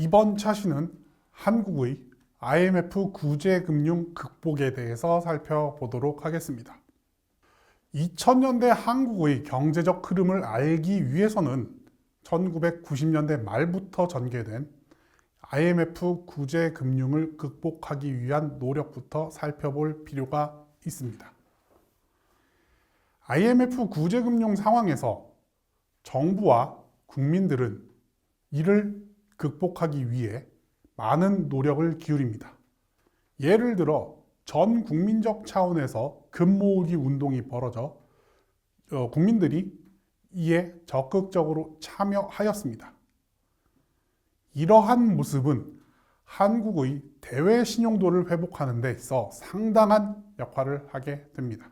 이번 차시는 한국의 IMF 구제금융 극복에 대해서 살펴보도록 하겠습니다. 2000년대 한국의 경제적 흐름을 알기 위해서는 1990년대 말부터 전개된 IMF 구제금융을 극복하기 위한 노력부터 살펴볼 필요가 있습니다. IMF 구제금융 상황에서 정부와 국민들은 이를 극복하기 위해 많은 노력을 기울입니다. 예를 들어 전 국민적 차원에서 금 모으기 운동이 벌어져 국민들이 이에 적극적으로 참여하였습니다. 이러한 모습은 한국의 대외 신용도를 회복하는 데 있어 상당한 역할을 하게 됩니다.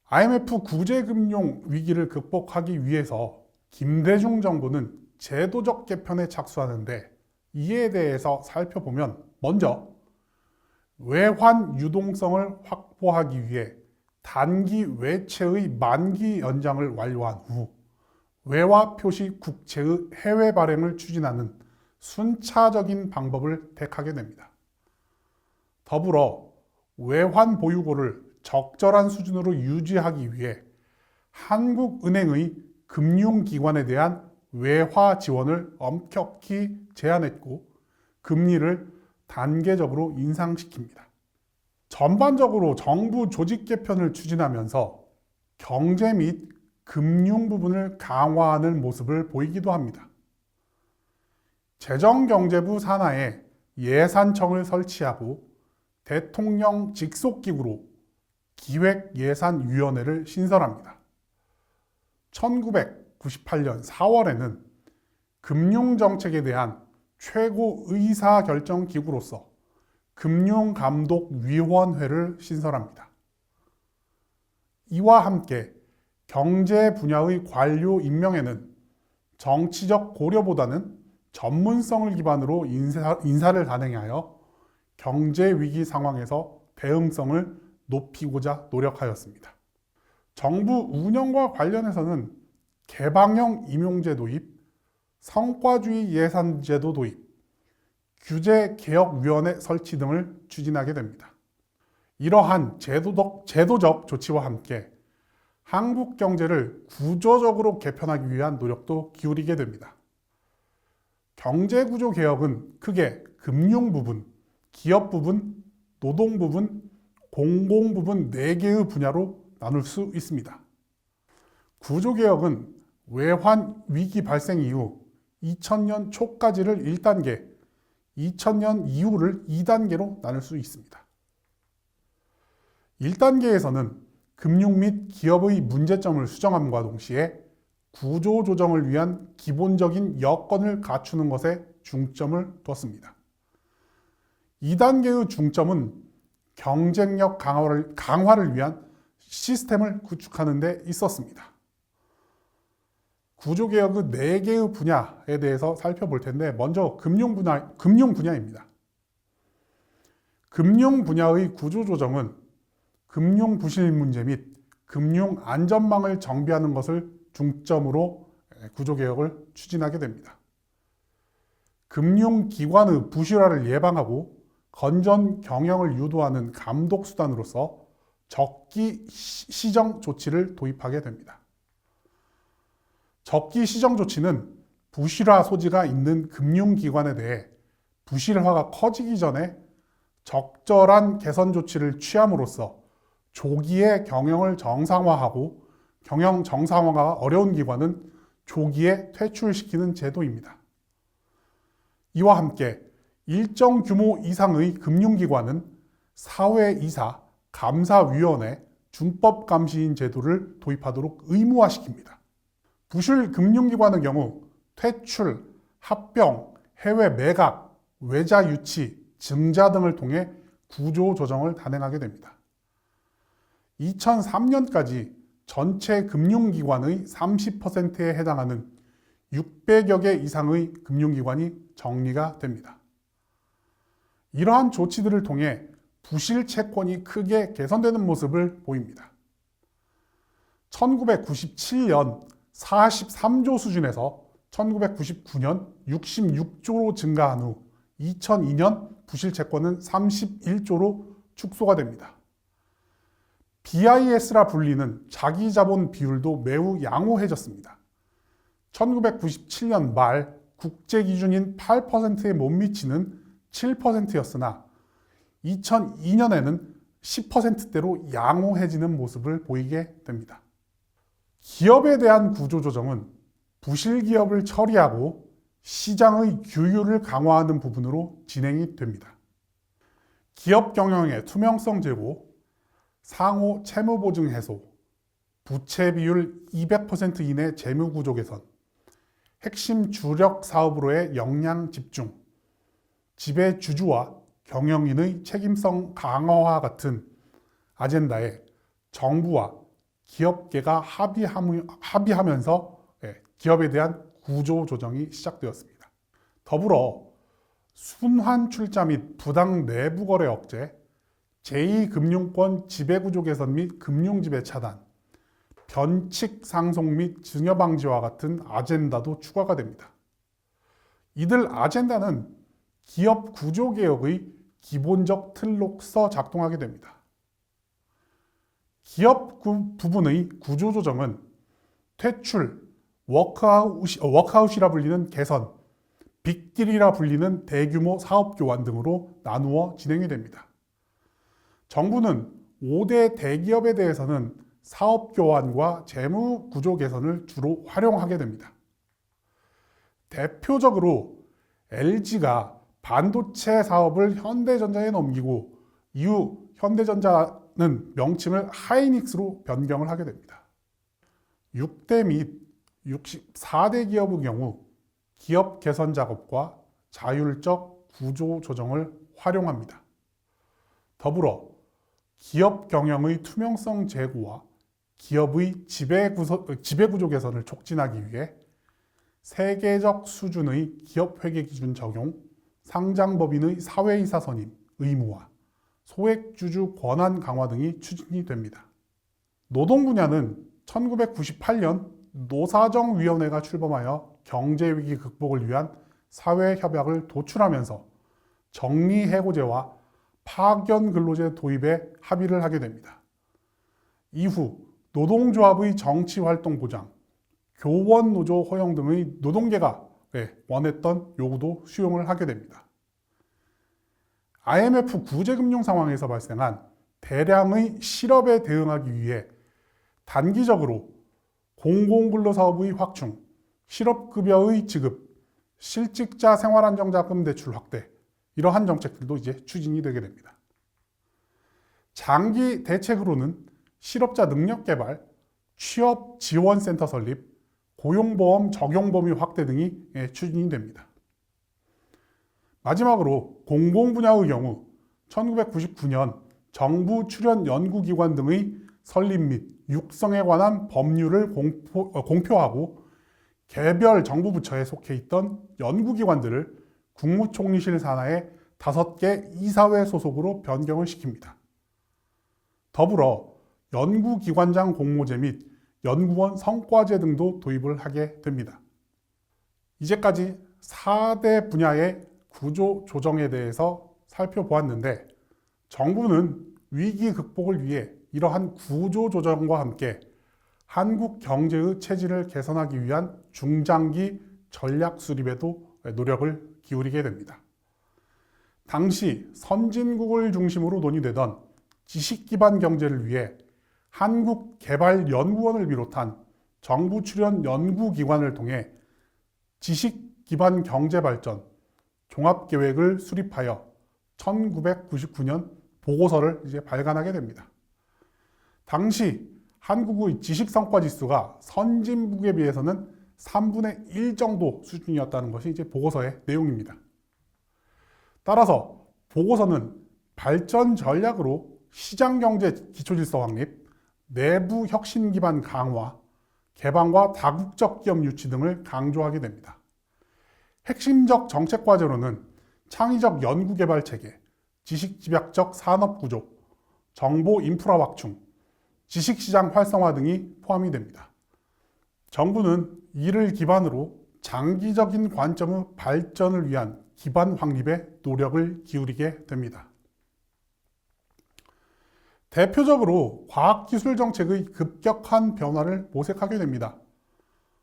IMF 구제금융 위기를 극복하기 위해서 김대중 정부는 제도적 개편에 착수하는데 이에 대해서 살펴보면 먼저 외환 유동성을 확보하기 위해 단기 외채의 만기 연장을 완료한 후 외화 표시 국채의 해외 발행을 추진하는 순차적인 방법을 택하게 됩니다. 더불어 외환 보유고를 적절한 수준으로 유지하기 위해 한국은행의 금융기관에 대한 외화 지원을 엄격히 제한했고 금리를 단계적으로 인상시킵니다. 전반적으로 정부 조직 개편을 추진하면서 경제 및 금융 부분을 강화하는 모습을 보이기도 합니다. 재정경제부 산하에 예산청을 설치하고 대통령 직속기구로 기획예산위원회를 신설합니다. 1998년 4월에는 금융정책에 대한 최고 의사결정기구로서 금융감독위원회를 신설합니다. 이와 함께 경제 분야의 관료 임명에는 정치적 고려보다는 전문성을 기반으로 인사를 단행하여 경제 위기 상황에서 대응성을 높이고자 노력하였습니다. 정부 운영과 관련해서는 개방형 임용제 도입, 성과주의 예산제도 도입, 규제개혁위원회 설치 등을 추진하게 됩니다. 이러한 제도적 조치와 함께 한국 경제를 구조적으로 개편하기 위한 노력도 기울이게 됩니다. 경제구조 개혁은 크게 금융 부분, 기업 부분, 노동 부분, 공공 부분 4개의 분야로 나눌 수 있습니다. 구조개혁은 외환 위기 발생 이후 2000년 초까지를 1단계, 2000년 이후를 2단계로 나눌 수 있습니다. 1단계에서는 금융 및 기업의 문제점을 수정함과 동시에 구조조정을 위한 기본적인 여건을 갖추는 것에 중점을 뒀습니다. 2단계의 중점은 경쟁력 강화를 위한 시스템을 구축하는 데 있었습니다. 구조개혁의 4개의 분야에 대해서 살펴볼 텐데 먼저 금융 분야입니다. 금융 분야의 구조조정은 금융 부실 문제 및 금융 안전망을 정비하는 것을 중점으로 구조개혁을 추진하게 됩니다. 금융기관의 부실화를 예방하고 건전 경영을 유도하는 감독수단으로서 적기 시정 조치를 도입하게 됩니다. 적기 시정 조치는 부실화 소지가 있는 금융기관에 대해 부실화가 커지기 전에 적절한 개선 조치를 취함으로써 조기에 경영을 정상화하고 경영 정상화가 어려운 기관은 조기에 퇴출시키는 제도입니다. 이와 함께 일정 규모 이상의 금융기관은 사회이사, 감사위원회, 준법감시인 제도를 도입하도록 의무화시킵니다. 부실 금융기관의 경우 퇴출, 합병, 해외 매각, 외자 유치, 증자 등을 통해 구조조정을 단행하게 됩니다. 2003년까지 전체 금융기관의 30%에 해당하는 600여 개 이상의 금융기관이 정리가 됩니다. 이러한 조치들을 통해 부실 채권이 크게 개선되는 모습을 보입니다. 1997년 43조 수준에서 1999년 66조로 증가한 후 2002년 부실 채권은 31조로 축소가 됩니다. BIS라 불리는 자기자본 비율도 매우 양호해졌습니다. 1997년 말 국제 기준인 8%에 못 미치는 7%였으나 2002년에는 10%대로 양호해지는 모습을 보이게 됩니다. 기업에 대한 구조조정은 부실 기업을 처리하고 시장의 규율을 강화하는 부분으로 진행이 됩니다. 기업 경영의 투명성 제고, 상호 채무 보증 해소, 부채 비율 200% 이내 재무 구조 개선, 핵심 주력 사업으로의 역량 집중, 지배 주주와 경영인의 책임성 강화와 같은 아젠다에 정부와 기업계가 합의하면서 기업에 대한 구조 조정이 시작되었습니다. 더불어 순환 출자 및 부당 내부 거래 억제, 제2금융권 지배구조 개선 및 금융지배 차단, 변칙 상속 및 증여 방지와 같은 아젠다도 추가가 됩니다. 이들 아젠다는 기업 구조 개혁의 기본적 틀로서 작동하게 됩니다. 기업 부분의 구조 조정은 퇴출, 워크아웃이라 불리는 개선, 빅딜이라 불리는 대규모 사업 교환 등으로 나누어 진행이 됩니다. 정부는 5대 대기업에 대해서는 사업 교환과 재무 구조 개선을 주로 활용하게 됩니다. 대표적으로 LG가 반도체 사업을 현대전자에 넘기고 이후 현대전자는 명칭을 하이닉스로 변경을 하게 됩니다. 6대 및 64대 기업의 경우 기업 개선 작업과 자율적 구조 조정을 활용합니다. 더불어 기업 경영의 투명성 제고와 기업의 지배구조 개선을 촉진하기 위해 세계적 수준의 기업회계 기준 적용, 상장법인의 사회이사 선임, 의무화, 소액주주 권한 강화 등이 추진이 됩니다. 노동 분야는 1998년 노사정위원회가 출범하여 경제위기 극복을 위한 사회협약을 도출하면서 정리해고제와 파견근로제 도입에 합의를 하게 됩니다. 이후 노동조합의 정치활동 보장, 교원노조 허용 등의 노동계가 원했던 요구도 수용을 하게 됩니다. IMF 구제금융 상황에서 발생한 대량의 실업에 대응하기 위해 단기적으로 공공근로사업의 확충, 실업급여의 지급, 실직자 생활안정자금 대출 확대, 이러한 정책들도 이제 추진이 되게 됩니다. 장기 대책으로는 실업자 능력 개발, 취업 지원센터 설립, 고용보험 적용 범위 확대 등이 추진이 됩니다. 마지막으로 공공분야의 경우 1999년 정부 출연 연구기관 등의 설립 및 육성에 관한 법률을 공표하고 개별 정부 부처에 속해 있던 연구기관들을 국무총리실 산하의 5개 이사회 소속으로 변경을 시킵니다. 더불어 연구기관장 공모제 및 연구원 성과제 등도 도입을 하게 됩니다. 이제까지 4대 분야의 구조 조정에 대해서 살펴보았는데 정부는 위기 극복을 위해 이러한 구조 조정과 함께 한국 경제의 체질을 개선하기 위한 중장기 전략 수립에도 노력을 기울이게 됩니다. 당시 선진국을 중심으로 논의되던 지식 기반 경제를 위해 한국개발연구원을 비롯한 정부 출연 연구기관을 통해 지식 기반 경제 발전 종합계획을 수립하여 1999년 보고서를 이제 발간하게 됩니다. 당시 한국의 지식성과 지수가 선진국에 비해서는 3분의 1 정도 수준이었다는 것이 이제 보고서의 내용입니다. 따라서 보고서는 발전 전략으로 시장경제 기초질서 확립, 내부 혁신 기반 강화, 개방과 다국적 기업 유치 등을 강조하게 됩니다. 핵심적 정책 과제로는 창의적 연구개발 체계, 지식집약적 산업구조, 정보 인프라 확충, 지식시장 활성화 등이 포함이 됩니다. 정부는 이를 기반으로 장기적인 관점의 발전을 위한 기반 확립에 노력을 기울이게 됩니다. 대표적으로 과학기술 정책의 급격한 변화를 모색하게 됩니다.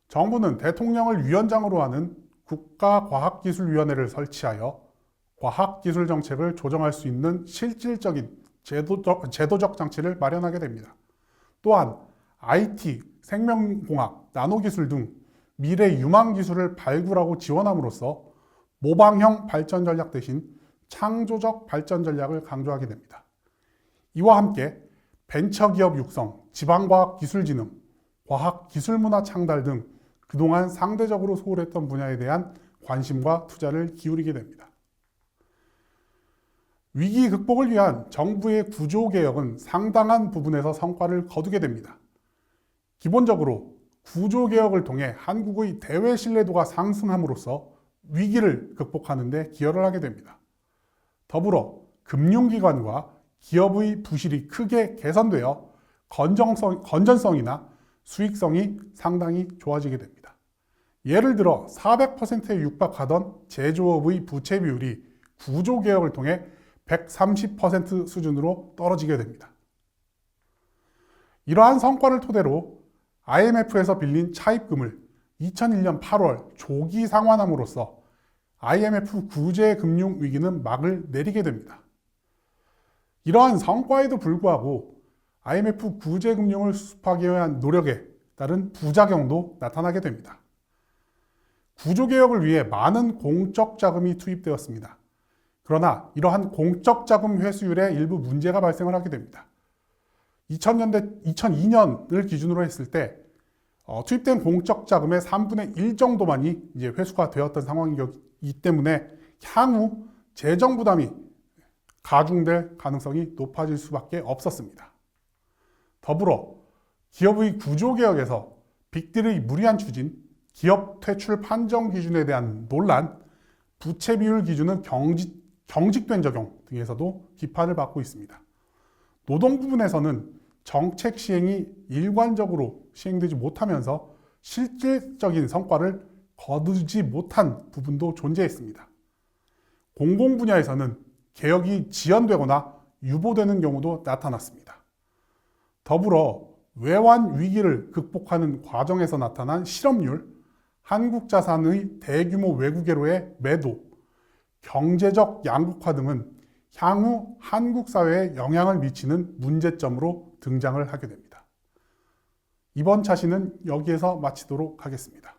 정부는 대통령을 위원장으로 하는 국가과학기술위원회를 설치하여 과학기술 정책을 조정할 수 있는 실질적인 제도적 장치를 마련하게 됩니다. 또한 IT, 생명공학, 나노기술 등 미래 유망 기술을 발굴하고 지원함으로써 모방형 발전 전략 대신 창조적 발전 전략을 강조하게 됩니다. 이와 함께 벤처기업 육성, 지방과학기술진흥, 과학기술문화 창달 등 그동안 상대적으로 소홀했던 분야에 대한 관심과 투자를 기울이게 됩니다. 위기 극복을 위한 정부의 구조개혁은 상당한 부분에서 성과를 거두게 됩니다. 기본적으로 구조개혁을 통해 한국의 대외 신뢰도가 상승함으로써 위기를 극복하는 데 기여를 하게 됩니다. 더불어 금융기관과 기업의 부실이 크게 개선되어 건전성이나 수익성이 상당히 좋아지게 됩니다. 예를 들어 400%에 육박하던 제조업의 부채 비율이 구조개혁을 통해 130% 수준으로 떨어지게 됩니다. 이러한 성과를 토대로 IMF에서 빌린 차입금을 2001년 8월 조기 상환함으로써 IMF 구제금융 위기는 막을 내리게 됩니다. 이러한 성과에도 불구하고 IMF 구제금융을 수습하기 위한 노력에 따른 부작용도 나타나게 됩니다. 구조개혁을 위해 많은 공적 자금이 투입되었습니다. 그러나 이러한 공적 자금 회수율에 일부 문제가 발생을 하게 됩니다. 2002년을 기준으로 했을 때 투입된 공적 자금의 3분의 1 정도만이 이제 회수가 되었던 상황이기 때문에 향후 재정 부담이 가중될 가능성이 높아질 수밖에 없었습니다. 더불어 기업의 구조개혁에서 빅딜의 무리한 추진, 기업 퇴출 판정 기준에 대한 논란, 부채 비율 기준은 경직된 적용 등에서도 비판을 받고 있습니다. 노동 부분에서는 정책 시행이 일관적으로 시행되지 못하면서 실질적인 성과를 거두지 못한 부분도 존재했습니다. 공공 분야에서는 개혁이 지연되거나 유보되는 경우도 나타났습니다. 더불어 외환 위기를 극복하는 과정에서 나타난 실업률, 한국 자산의 대규모 외국계로의 매도, 경제적 양극화 등은 향후 한국 사회에 영향을 미치는 문제점으로 등장을 하게 됩니다. 이번 차시는 여기에서 마치도록 하겠습니다.